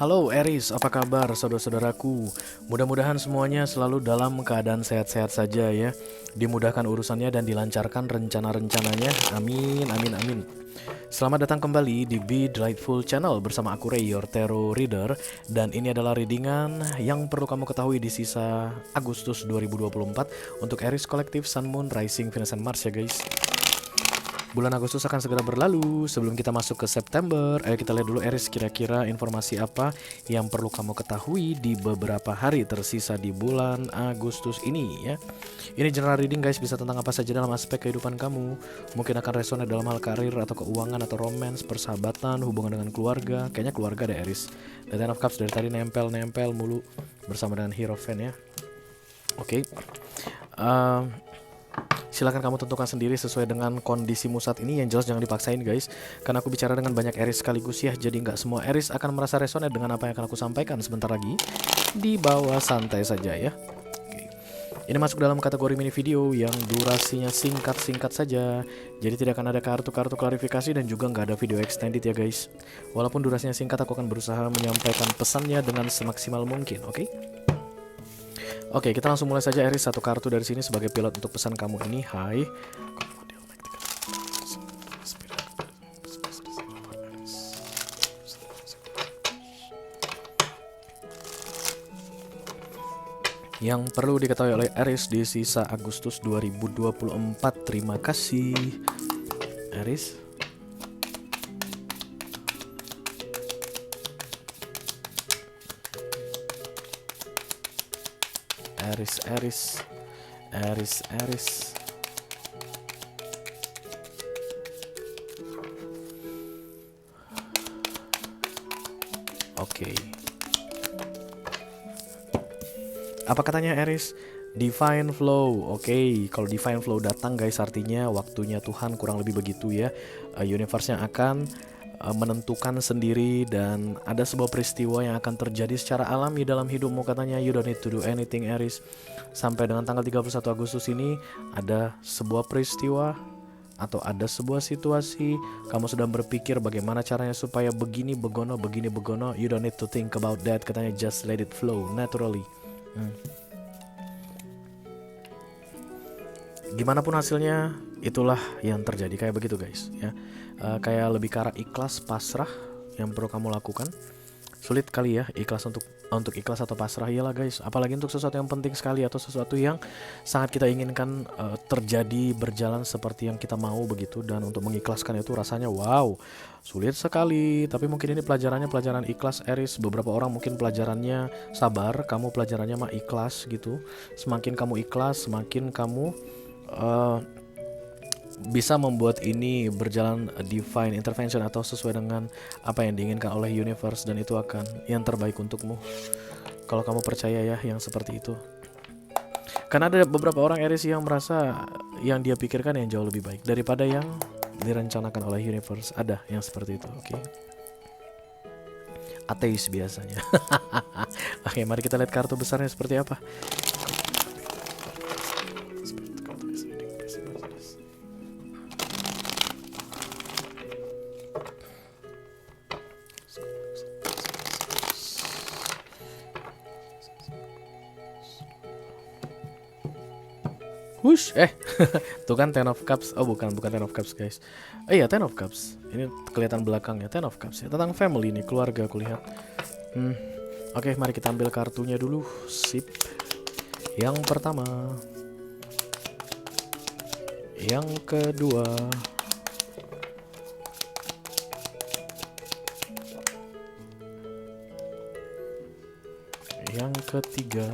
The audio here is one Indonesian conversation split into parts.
Halo Eris, apa kabar saudara-saudaraku? Mudah-mudahan semuanya selalu dalam keadaan sehat-sehat saja ya. Dimudahkan urusannya dan dilancarkan rencana-rencananya. Amin, amin, amin. Selamat datang kembali di Be Delightful Channel bersama aku Ray, your tarot reader. Dan ini adalah readingan yang perlu kamu ketahui di sisa Agustus 2024 untuk Eris Kolektif Sun Moon Rising Venus and Mars ya guys. Bulan Agustus akan segera berlalu. Sebelum kita masuk ke September, ayo kita lihat dulu Eris kira-kira informasi apa yang perlu kamu ketahui di beberapa hari tersisa di bulan Agustus ini ya. Ini general reading guys, bisa tentang apa saja dalam aspek kehidupan kamu. Mungkin akan resonate dalam hal karir atau keuangan atau romance, persahabatan, hubungan dengan keluarga. Kayaknya keluarga deh Eris. The Ten of Cups dari tadi nempel-nempel mulu bersama dengan Hierophant ya. Oke. Silahkan kamu tentukan sendiri sesuai dengan kondisimu saat ini. Yang jelas jangan dipaksain guys, karena aku bicara dengan banyak Eris sekaligus ya. Jadi nggak semua Eris akan merasa resonate dengan apa yang akan aku sampaikan sebentar lagi. Di bawah santai saja ya. Oke. Ini masuk dalam kategori mini video yang durasinya singkat-singkat saja. Jadi tidak akan ada kartu-kartu klarifikasi dan juga nggak ada video extended ya guys. Walaupun durasinya singkat, aku akan berusaha menyampaikan pesannya dengan semaksimal mungkin, oke? Oke, kita langsung mulai saja Eris. Satu kartu dari sini sebagai pilot untuk pesan kamu ini. Hai. Yang perlu diketahui oleh Eris di sisa Agustus 2024. Terima kasih Eris. Eris. Oke. Apa katanya Eris? Divine Flow. Oke, kalau Divine Flow datang guys, artinya waktunya Tuhan, kurang lebih begitu ya. Universe yang akan menentukan sendiri, dan ada sebuah peristiwa yang akan terjadi secara alami dalam hidupmu katanya. You don't need to do anything Aries. Sampai dengan tanggal 31 Agustus ini ada sebuah peristiwa atau ada sebuah situasi, kamu sedang berpikir bagaimana caranya supaya begini begono. You don't need to think about that katanya, just let it flow naturally. Gimana pun hasilnya, itulah yang terjadi, kayak begitu guys ya. Kayak lebih ke arah ikhlas, pasrah yang perlu kamu lakukan. Sulit kali ya ikhlas untuk ikhlas atau pasrah, iyalah guys, apalagi untuk sesuatu yang penting sekali atau sesuatu yang sangat kita inginkan terjadi, berjalan seperti yang kita mau begitu. Dan untuk mengikhlaskan itu rasanya wow, sulit sekali. Tapi mungkin ini pelajaran ikhlas Eris. Beberapa orang mungkin pelajarannya sabar, kamu pelajarannya mah ikhlas gitu. Semakin kamu ikhlas, semakin kamu bisa membuat ini berjalan divine intervention atau sesuai dengan apa yang diinginkan oleh universe, dan itu akan yang terbaik untukmu kalau kamu percaya ya yang seperti itu. Karena ada beberapa orang Aries yang merasa yang dia pikirkan yang jauh lebih baik daripada yang direncanakan oleh universe. Ada yang seperti itu, oke? Ateis biasanya. Oke, mari kita lihat kartu besarnya seperti apa. Wush, tuh kan Ten of Cups. Oh bukan Ten of Cups guys. Iya Ten of Cups. Ini kelihatan belakangnya Ten of Cups ya. Tentang family nih, keluarga aku lihat. Oke, mari kita ambil kartunya dulu. Sip. Yang pertama, yang kedua, yang ketiga.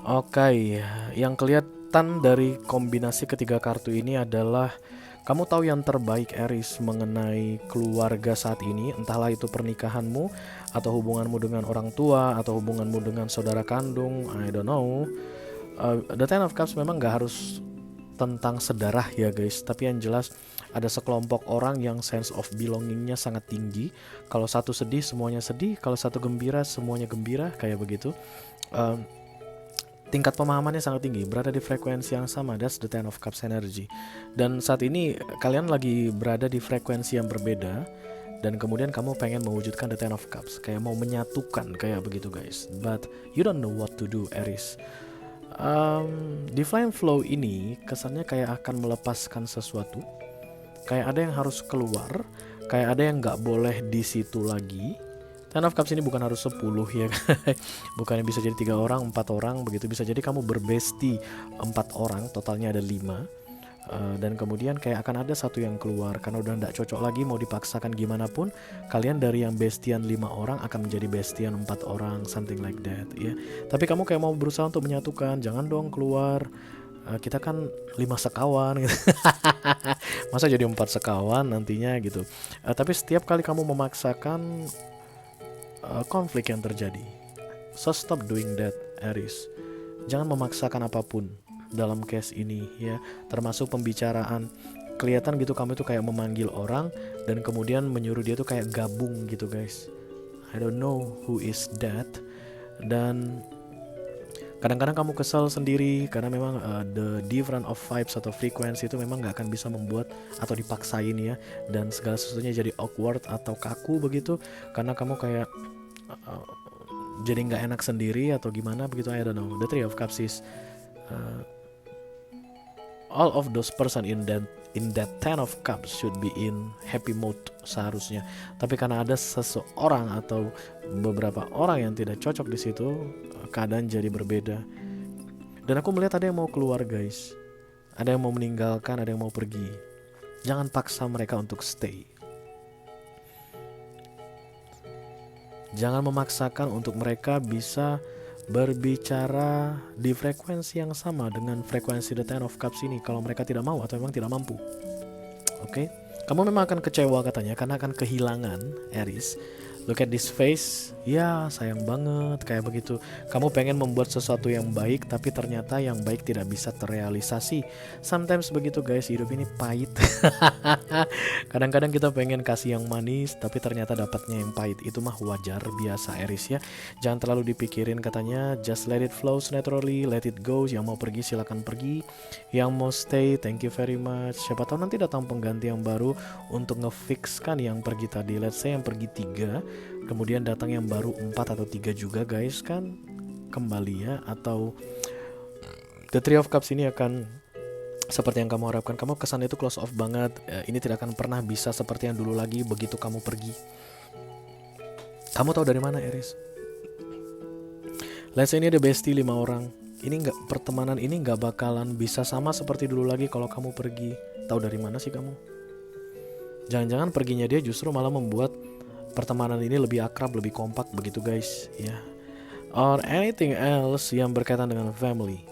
Oke, yang kelihatan dari kombinasi ketiga kartu ini adalah kamu tahu yang terbaik Aries mengenai keluarga saat ini. Entahlah itu pernikahanmu, atau hubunganmu dengan orang tua, atau hubunganmu dengan saudara kandung, I don't know. The Ten of Cups memang gak harus tentang sedarah ya guys, tapi yang jelas ada sekelompok orang yang sense of belongingnya sangat tinggi. Kalau satu sedih semuanya sedih, kalau satu gembira semuanya gembira, kayak begitu. Tingkat pemahamannya sangat tinggi, berada di frekuensi yang sama. That's the Ten of Cups energy. Dan saat ini kalian lagi berada di frekuensi yang berbeda, dan kemudian kamu pengen mewujudkan the Ten of Cups, kayak mau menyatukan kayak begitu guys, but you don't know what to do Aries. Divine Flow ini kesannya kayak akan melepaskan sesuatu, kayak ada yang harus keluar, kayak ada yang nggak boleh di situ lagi. Ten of Cups ini bukan harus 10 ya, bukannya bisa jadi 3 orang, 4 orang begitu, bisa jadi kamu berbesti 4 orang, totalnya ada 5. Dan kemudian kayak akan ada satu yang keluar karena udah nggak cocok lagi, mau dipaksakan gimana pun kalian dari yang bestian 5 orang akan menjadi bestian 4 orang, something like that ya. Tapi kamu kayak mau berusaha untuk menyatukan, jangan dong keluar, kita kan 5 sekawan gitu. Masa jadi 4 sekawan nantinya gitu. Tapi setiap kali kamu memaksakan, konflik yang terjadi. So stop doing that Aries. Jangan memaksakan apapun dalam case ini ya, termasuk pembicaraan. Kelihatan gitu kamu itu kayak memanggil orang dan kemudian menyuruh dia tuh kayak gabung gitu guys. I don't know who is that. Dan kadang-kadang kamu kesal sendiri karena memang the different of vibes atau frekuensi itu memang gak akan bisa membuat atau dipaksain ya, dan segala sesuatunya jadi awkward atau kaku begitu karena kamu kayak jadi nggak enak sendiri atau gimana begitu. I don't know. The Three of Cups is all of those person in that Ten of Cups should be in happy mode seharusnya, tapi karena ada seseorang atau beberapa orang yang tidak cocok di situ, keadaan jadi berbeda. Dan aku melihat ada yang mau keluar guys, ada yang mau meninggalkan, ada yang mau pergi. Jangan paksa mereka untuk stay. Jangan memaksakan untuk mereka bisa berbicara di frekuensi yang sama dengan frekuensi the Ten of Cups ini kalau mereka tidak mau atau memang tidak mampu. Oke? Kamu memang akan kecewa katanya karena akan kehilangan Aries. Look at this face. Ya sayang banget kayak begitu. Kamu pengen membuat sesuatu yang baik tapi ternyata yang baik tidak bisa terrealisasi. Sometimes begitu guys, hidup ini pahit. Kadang-kadang kita pengen kasih yang manis tapi ternyata dapatnya yang pahit. Itu mah wajar biasa Aries ya. Jangan terlalu dipikirin katanya. Just let it flow naturally, let it go. Yang mau pergi silakan pergi, yang mau stay thank you very much. Siapa tahu nanti datang pengganti yang baru untuk ngefixkan yang pergi tadi. Let's say yang pergi 3, kemudian datang yang baru 4 atau 3 juga guys, kan kembali ya. Atau the Three of Cups ini akan seperti yang kamu harapkan. Kamu kesan itu close off banget. Ini tidak akan pernah bisa seperti yang dulu lagi begitu kamu pergi. Kamu tahu dari mana Aries? Let's say ini ada bestie 5 orang. Ini nggak, pertemanan ini nggak bakalan bisa sama seperti dulu lagi kalau kamu pergi. Tahu dari mana sih kamu? Jangan-jangan perginya dia justru malah membuat pertemanan ini lebih akrab, lebih kompak begitu guys ya. Or anything else yang berkaitan dengan family.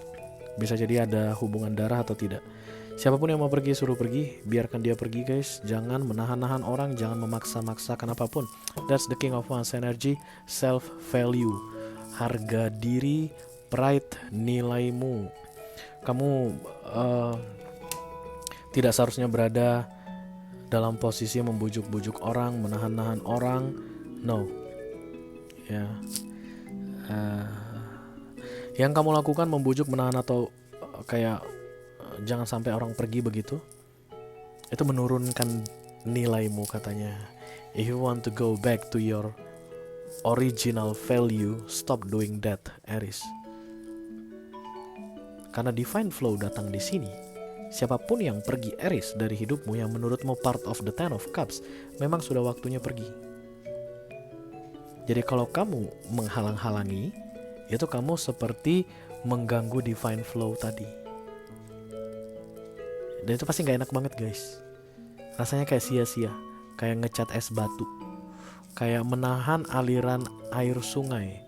Bisa jadi ada hubungan darah atau tidak. Siapapun yang mau pergi suruh pergi, biarkan dia pergi guys. Jangan menahan-nahan orang, jangan memaksa-maksakan apapun. That's the King of Wands energy, self value, harga diri, pride, nilaimu. Kamu tidak seharusnya berada dalam posisi membujuk-bujuk orang, menahan-nahan orang. No. Ya. Yang kamu lakukan membujuk, menahan atau kayak jangan sampai orang pergi begitu, itu menurunkan nilaimu katanya. If you want to go back to your original value, stop doing that Aries. Karena divine flow datang di sini. Siapapun yang pergi Aries dari hidupmu yang menurutmu part of the Ten of Cups, memang sudah waktunya pergi. Jadi kalau kamu menghalang-halangi, itu kamu seperti mengganggu divine flow tadi. Dan itu pasti gak enak banget guys. Rasanya kayak sia-sia, kayak ngecat es batu, kayak menahan aliran air sungai.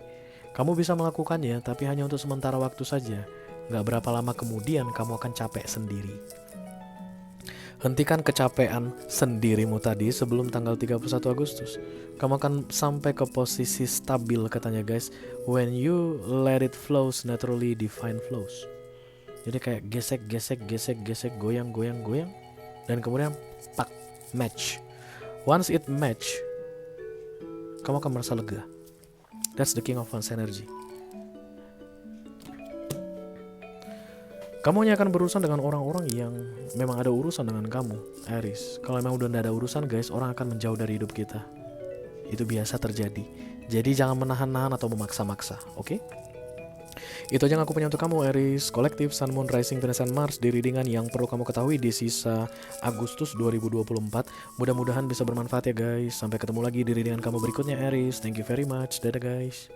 Kamu bisa melakukannya tapi hanya untuk sementara waktu saja. Gak berapa lama kemudian kamu akan capek sendiri. Hentikan kecapean sendirimu tadi sebelum tanggal 31 Agustus. Kamu akan sampai ke posisi stabil katanya guys. When you let it flows naturally, divine flows. Jadi kayak gesek, goyang. Dan kemudian pak, match. Once it match, kamu akan merasa lega. That's the King of Wands energy. Kamu hanya akan berurusan dengan orang-orang yang memang ada urusan dengan kamu, Aries. Kalau memang udah tidak ada urusan guys, orang akan menjauh dari hidup kita. Itu biasa terjadi. Jadi jangan menahan-nahan atau memaksa-maksa, oke? Itu aja yang aku punya untuk kamu, Aries. Kolektif Sun, Moon, Rising, Venus, and Mars di readingan yang perlu kamu ketahui di sisa Agustus 2024. Mudah-mudahan bisa bermanfaat ya guys. Sampai ketemu lagi di readingan kamu berikutnya, Aries. Thank you very much. Dadah guys.